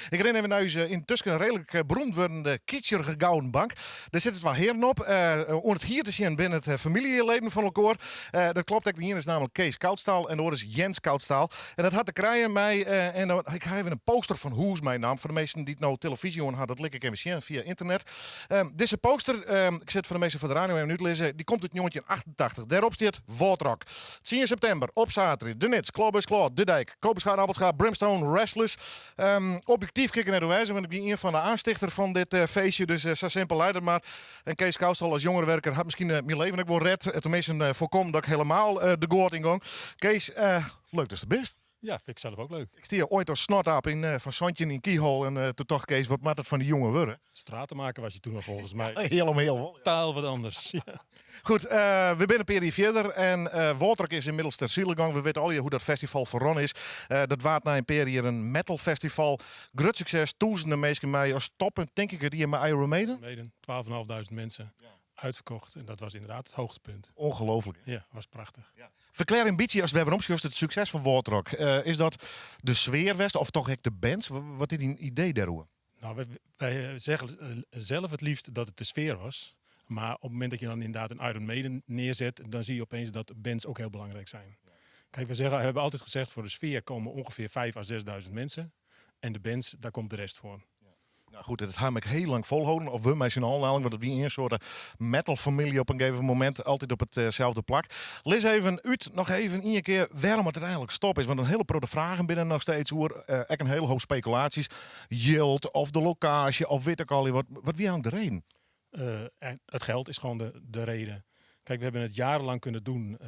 Ik ren even naar uw intussen redelijk beroemd wordende Kietscherige Gouden Bank. Daar zit het wel heren op. Om het hier te zien binnen het familieleden van elkaar. Dat klopt, de hier is namelijk Kees Koudstaal en de is Jens Koudstaal. En dat had te krijgen mij. Ik ga even een poster van Hoes mijn naam. Voor de meesten die het nou televisie hadden, dat lik ik even zien via internet. Deze poster, ik zit voor de meesten van de radio even uitlezen, die komt uit 1988. Daarop staat Woodrock. 10 september op zaterdag. De Nits, Klobus Klaw, De Dijk, Koperschaar, Appelschaar, Brimstone, Restless. Objectief kijken naar de wijze, want ik ben een van de aanstichter van dit feestje. Dus zo simpel leider maar. En Kees Koudstaal als jongerenwerker had misschien mijn leven ook wel red. Tenminste voorkomen dat ik helemaal de goot in ging. Kees, leuk dat is de best. Ja, vind ik zelf ook leuk. Ik stier ooit als snot op in van Sontje in Kiehol. En toen toch, Kees, wat maakt het van die jongen worden? Straten maken was je toen nog volgens mij. Helemaal. Taal wat anders. Ja. Goed, we zijn een periode verder en Woodrock is inmiddels ter zielegang. We weten al hoe dat festival voorron is. Dat waard na een periode een metal festival. Groot succes, duizenden mensen mee als toppen, denk ik, die in mijn Iron Maiden. Maiden, 12.500 mensen. Uitverkocht en dat was inderdaad het hoogtepunt. Ongelooflijk. Ja, was prachtig. Ja. Verklaar een beetje als we hebben omschust het succes van Woodrock. Is dat de sfeerwest of toch echt de bands? Wat is die idee daarover? Nou, wij zeggen zelf het liefst dat het de sfeer was. Maar op het moment dat je dan inderdaad een Iron Maiden neerzet, dan zie je opeens dat bands ook heel belangrijk zijn. Kijk, we hebben altijd gezegd voor de sfeer komen ongeveer 5.000 à 6.000 mensen. En de bands, daar komt de rest voor. Nou goed, dat ga ik heel lang volhouden. Of we met z'n allen, want het wie een soort metal-familie op een gegeven moment altijd op hetzelfde plak. Lees even uit, nog even een keer waarom het er eigenlijk stop is. Want een hele grote vragen binnen nog steeds hoor. Ook een hele hoop speculaties. Yield of de locatie of weet ik al wat wie hangt de reden? Het geld is gewoon de reden. Kijk, we hebben het jarenlang kunnen doen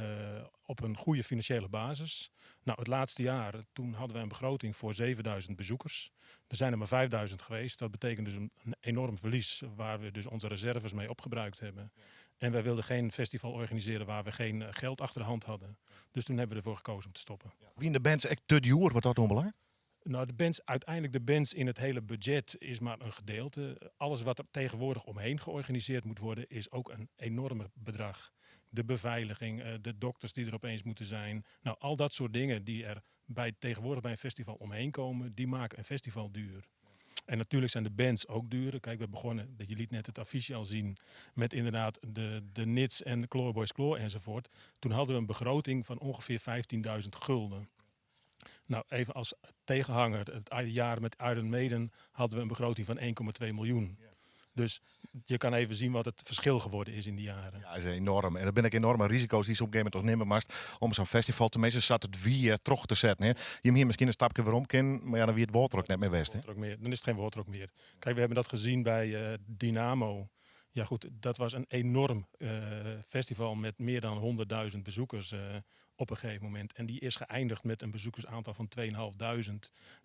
op een goede financiële basis. Nou, het laatste jaar, toen hadden we een begroting voor 7.000 bezoekers. Er zijn er maar 5.000 geweest. Dat betekent dus een enorm verlies waar we dus onze reserves mee opgebruikt hebben. Ja. En wij wilden geen festival organiseren waar we geen geld achter de hand hadden. Dus toen hebben we ervoor gekozen om te stoppen. Ja. Wie in de bands echt te duur, wat dat onbelangrijk? Nou, uiteindelijk de bands in het hele budget is maar een gedeelte. Alles wat er tegenwoordig omheen georganiseerd moet worden, is ook een enorm bedrag. De beveiliging, de dokters die er opeens moeten zijn. Nou, al dat soort dingen die er tegenwoordig bij een festival omheen komen, die maken een festival duur. En natuurlijk zijn de bands ook duur. Kijk, we begonnen, je liet net het affiche al zien, met inderdaad de Nits en de Clawboys Claw enzovoort. Toen hadden we een begroting van ongeveer 15.000 gulden. Nou, even als tegenhanger, het jaar met Iron Maiden hadden we een begroting van 1,2 miljoen. Ja. Dus je kan even zien wat het verschil geworden is in die jaren. Ja, dat is enorm. En er ben ik enorme risico's die ze op een gegeven moment toch nemen mast om zo'n festival tenminste zat het weer terug te zetten. Hè. Je hem hier misschien een stapje waarom kennen, maar ja, dan wie het Woodrock net meer west. Dan is het geen Woodrock meer. Kijk, we hebben dat gezien bij Dynamo. Ja goed, dat was een enorm festival met meer dan 100.000 bezoekers op een gegeven moment. En die is geëindigd met een bezoekersaantal van 2.500.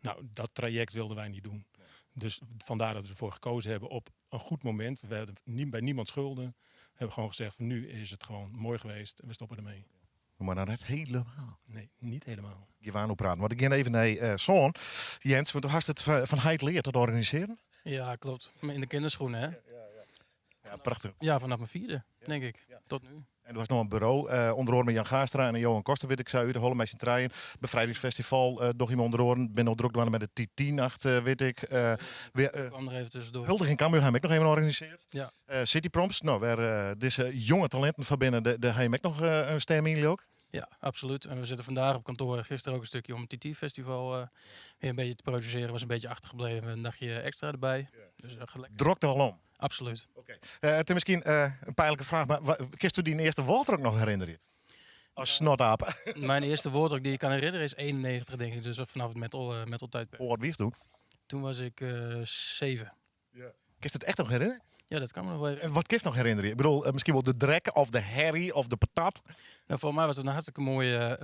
Nou, dat traject wilden wij niet doen. Nee. Dus vandaar dat we ervoor gekozen hebben op een goed moment. We hadden bij niemand schulden. We hebben gewoon gezegd van nu is het gewoon mooi geweest en we stoppen ermee. Maar nou net helemaal. Nee, niet helemaal. Je wou nog praten. Want ik ga even naar Zoon. Jens, want toen had het van Heid leerd te organiseren. Ja, klopt. In de kinderschoenen, hè? Ja, prachtig. Ja, vanaf mijn 4e, denk ik. Ja. Tot nu. En er was nog een bureau, onder andere met Jan Gaastra en Johan Koster, weet ik, zou u de Holle Meisje Treien. Bevrijdingsfestival, nog iemand onder oren. Ben nog druk met de T10-nacht, weet ik. Ik kwam er even tussendoor. Huldiging Cambuur heb ik nog even georganiseerd. Ja. City Proms, nou, waar deze jonge talenten van binnen, de heb ik nog een stem in jullie ook? Ja, absoluut. En we zitten vandaag op kantoor, gisteren ook een stukje om het TT-festival weer een beetje te produceren. Was een beetje achtergebleven, een dagje extra erbij. Ja. Dus Drok er al om? Absoluut. Okay. Het is misschien een pijnlijke vraag, maar kist u die eerste Woodrock nog herinneren? Als snotaap. Mijn eerste Woodrock die ik kan herinneren is 91, denk ik. Dus vanaf het metal tijdperk. Wat wist toen? Toen was ik 7. Ja. Kist het echt nog herinneren? Ja, dat kan me nog wel herinneren. En wat kist nog herinneren? Ik bedoel, misschien wel de drek of de herrie of de patat. Nou, voor mij was het een hartstikke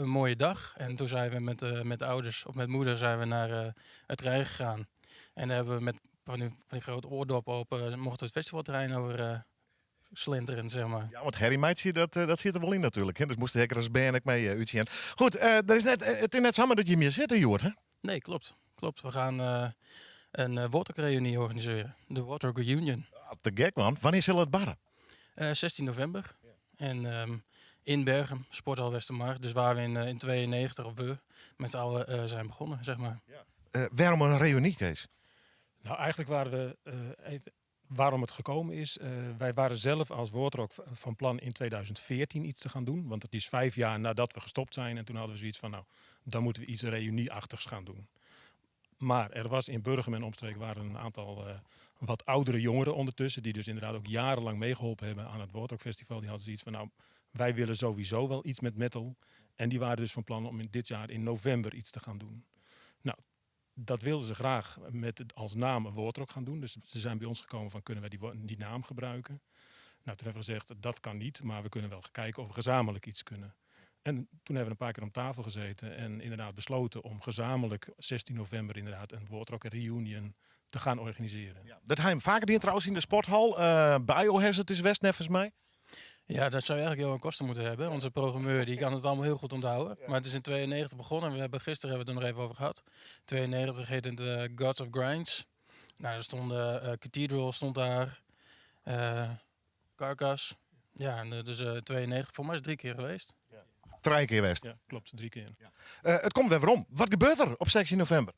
mooie dag. En toen zijn we met de ouders of met moeder zijn we naar het terrein gegaan. En daar hebben we met van die grote oordoppen op mochten we het festivalterrein over slinteren, zeg maar. Ja, want Harry meidje, dat zit er wel in natuurlijk. Hè? Dus moest de hekker als ben ik mee uitzien. Goed, het is net samen dat je meer zit, Joert, hè? Nee, klopt. We gaan een Woodrock-reunie organiseren. De Woodrock Reunion. Te gek, man. Wanneer zullen het barren? 16 november. Ja. En in Bergen, Sporthal Westermarkt. Dus waar we in 92 of we met z'n allen zijn begonnen, zeg maar. Ja. Waarom een reunie, Kees? Nou, eigenlijk waren we, waarom het gekomen is, wij waren zelf als Woordrok van plan in 2014 iets te gaan doen. Want het is 5 jaar nadat we gestopt zijn. En toen hadden we zoiets van, nou, dan moeten we iets reunieachtigs gaan doen. Maar er was in Burgum en omstreek waren een aantal wat oudere jongeren ondertussen. Die dus inderdaad ook jarenlang meegeholpen hebben aan het Woordrok Festival. Die hadden zoiets van, nou, wij willen sowieso wel iets met metal. En die waren dus van plan om dit jaar in november iets te gaan doen. Nou, dat wilden ze graag met als naam een Woordrok gaan doen. Dus ze zijn bij ons gekomen van, kunnen wij die naam gebruiken? Nou, toen hebben we gezegd, dat kan niet, maar we kunnen wel kijken of we gezamenlijk iets kunnen. En toen hebben we een paar keer om tafel gezeten en inderdaad besloten om gezamenlijk 16 november inderdaad een Woordrok reunion te gaan organiseren. Ja. Dat hij hem vaker die trouwens in de sporthal. Biohazard is West, volgens mij. Ja, dat zou eigenlijk Johan Koster moeten hebben. Onze programmeur die kan het allemaal heel goed onthouden. Maar het is in 92 begonnen en gisteren hebben we het er nog even over gehad. 92 heet het Gods of Grinds. Nou, er stonden Cathedral stond daar, Carcass. Ja, en dus 92, voor mij is het 3 keer geweest. 3 keer West. Ja, klopt, 3 keer. Het komt weer om. Wat gebeurt er op 16 november?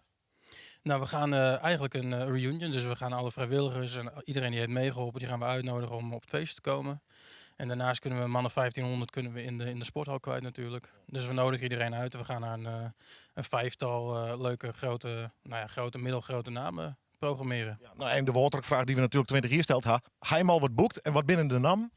Nou, we gaan eigenlijk een reunion. Dus we gaan alle vrijwilligers en iedereen die heeft meegeholpen, die gaan we uitnodigen om op het feest te komen. En daarnaast kunnen we een man of 1500 kunnen we in de sporthal kwijt natuurlijk. Dus we nodigen iedereen uit en we gaan naar een 5-tal leuke grote, middelgrote namen programmeren. Ja, nou, en de Woordrok-vraag die we natuurlijk 20 jaar stelt. Hij hem al wat boekt en wat binnen de NAM?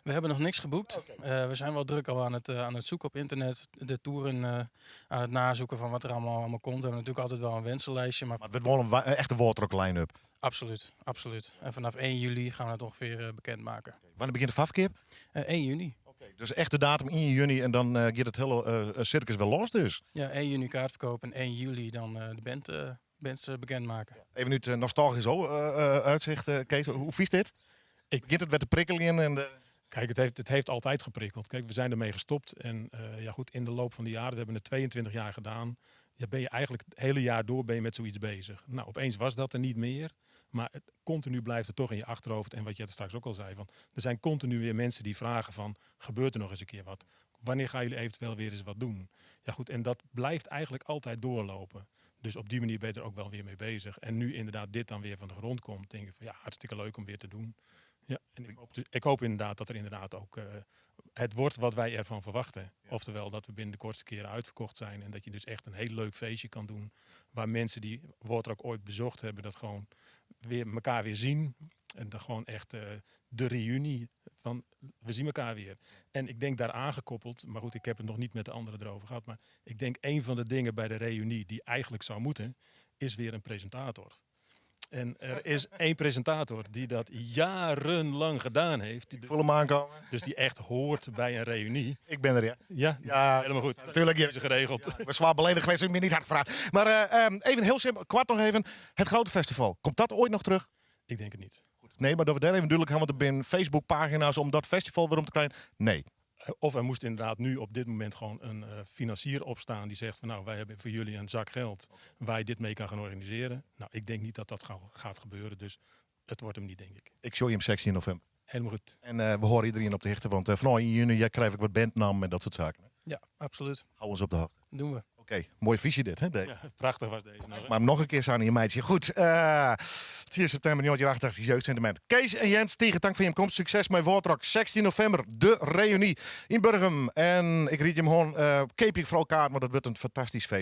We hebben nog niks geboekt. We zijn wel druk al aan het zoeken op internet. De toeren aan het nazoeken van wat er allemaal komt. We hebben natuurlijk altijd wel een wensenlijstje. Maar Maar het wordt wel een echte Woordrok line-up. absoluut, absoluut. En vanaf 1 juli gaan we het ongeveer bekendmaken. Wanneer begint de FAFKIP? 1 juni. Dus echt de datum in juni en dan gaat het hele circus wel los dus. Ja, 1 juni kaartverkoop en 1 juli dan de bands bekendmaken. Even nu het nostalgisch uitzicht, Kees. Hoe vies dit? Begint het met de prikkelingen en de... Kijk, het heeft altijd geprikkeld. Kijk, we zijn ermee gestopt. En ja goed, in de loop van de jaren, we hebben het 22 jaar gedaan. Ja, ben je eigenlijk het hele jaar door ben je met zoiets bezig. Nou, opeens was dat er niet meer. Maar continu blijft het toch in je achterhoofd. En wat je straks ook al zei, van, er zijn continu weer mensen die vragen van, gebeurt er nog eens een keer wat? Wanneer gaan jullie eventueel weer eens wat doen? Ja goed, en dat blijft eigenlijk altijd doorlopen. Dus op die manier ben je er ook wel weer mee bezig. En nu inderdaad dit dan weer van de grond komt, denk ik van ja, hartstikke leuk om weer te doen. Ja, en ik hoop inderdaad dat er inderdaad ook het wordt wat wij ervan verwachten. Ja. Oftewel dat we binnen de kortste keren uitverkocht zijn. En dat je dus echt een heel leuk feestje kan doen. Waar mensen die Woordrok ooit bezocht hebben, dat gewoon weer elkaar weer zien. En dan gewoon echt de reunie van we zien elkaar weer. En ik denk daar aangekoppeld, maar goed, ik heb het nog niet met de anderen erover gehad. Maar ik denk een van de dingen bij de reunie die eigenlijk zou moeten, is weer een presentator. En er is één presentator die dat jarenlang gedaan heeft. Ik voel hem aankomen. Dus die echt hoort bij een reunie. Ik ben er, ja. Ja, helemaal goed. Natuurlijk. Dat is geregeld. Ja, ik was zwaar beledigd geweest, ik me niet hard gevraagd. Maar even heel simpel, kwart nog even. Het grote festival, komt dat ooit nog terug? Ik denk het niet. Goed. Nee, maar dat we daar even duidelijk gaan, want er zijn Facebookpagina's om dat festival weer om te krijgen. Nee. Of er moest inderdaad nu op dit moment gewoon een financier opstaan die zegt van nou, wij hebben voor jullie een zak geld waar je dit mee kan gaan organiseren. Nou, ik denk niet dat dat gaat gebeuren, dus het wordt hem niet, denk ik. Ik show je hem 16 november. Helemaal goed. En we horen iedereen op de hichte, want vanaf in juni krijg ik wat bandnamen en dat soort zaken. Ja, absoluut. Hou ons op de hoogte. Doen we. Oké, mooie visie dit, hè? Dave? Ja, prachtig was deze nog. Maar nog een keer aan je meidje. Goed, 10 september 1988, jeugdsentiment. Kees en Jens, tegen dank voor je komst. Succes met Woordrok. 16 november, de reunie in Burgum. En ik ried je hem gewoon, keep ik voor elkaar, want dat wordt een fantastisch feest.